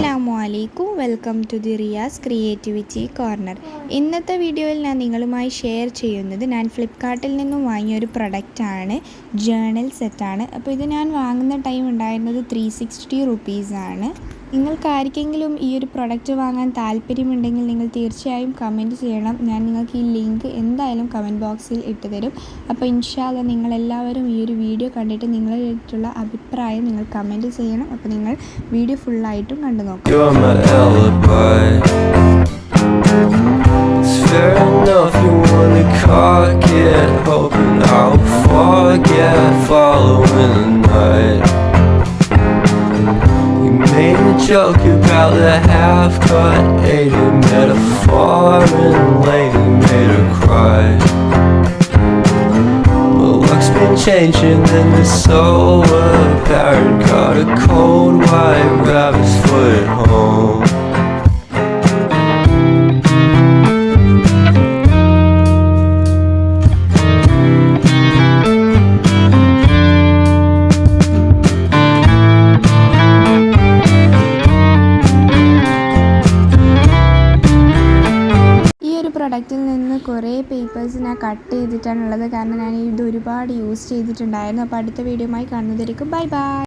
അസ്സലാമു welcome to the Riyas creativity corner. ഇന്നത്തെ വീഡിയോയിൽ ഞാൻ നിങ്ങളുമായി ഷെയർ ചെയ്യുന്നത് ഞാൻ ഫ്ലിപ്കാർട്ടിൽ നിന്നും വാങ്ങിയ ഒരു പ്രൊഡക്റ്റാണ്. ജേണൽ സെറ്റാണ്. അപ്പോൾ ഇത് ഞാൻ വാങ്ങുന്ന ടൈം ഉണ്ടായിരുന്നത് 360 റുപ്പീസാണ്. നിങ്ങൾക്ക് ആർക്കെങ്കിലും ഈ ഒരു പ്രൊഡക്റ്റ് വാങ്ങാൻ താല്പര്യമുണ്ടെങ്കിൽ നിങ്ങൾ തീർച്ചയായും കമൻറ്റ് ചെയ്യണം. ഞാൻ നിങ്ങൾക്ക് ഈ ലിങ്ക് എന്തായാലും കമൻറ്റ് ബോക്സിൽ ഇട്ട് തരും. അപ്പോൾ ഇൻഷാ അല്ലാഹ് നിങ്ങളെല്ലാവരും ഈ ഒരു വീഡിയോ കണ്ടിട്ട് നിങ്ങളായിട്ടുള്ള അഭിപ്രായം നിങ്ങൾ കമൻറ്റ് ചെയ്യണം. അപ്പോൾ നിങ്ങൾ വീഡിയോ ഫുള്ളായിട്ടും കണ്ടു നോക്കാം. Made a joke about the half-cut Asian metaphor and lady made her cry. Well, luck's been changing and it's so apparent. Got a cold white rabbit's foot at home. പ്രൊഡക്റ്റിൽ നിന്ന് കുറേ papers ഞാൻ cut ചെയ്തിട്ടാണുള്ളത്. കാരണം ഞാൻ ഇത് ഒരുപാട് use ചെയ്തിട്ടുണ്ടായിരുന്നു. അപ്പോൾ അടുത്ത വീഡിയോയുമായി കാണുന്നതായിരിക്കും. Bye bye.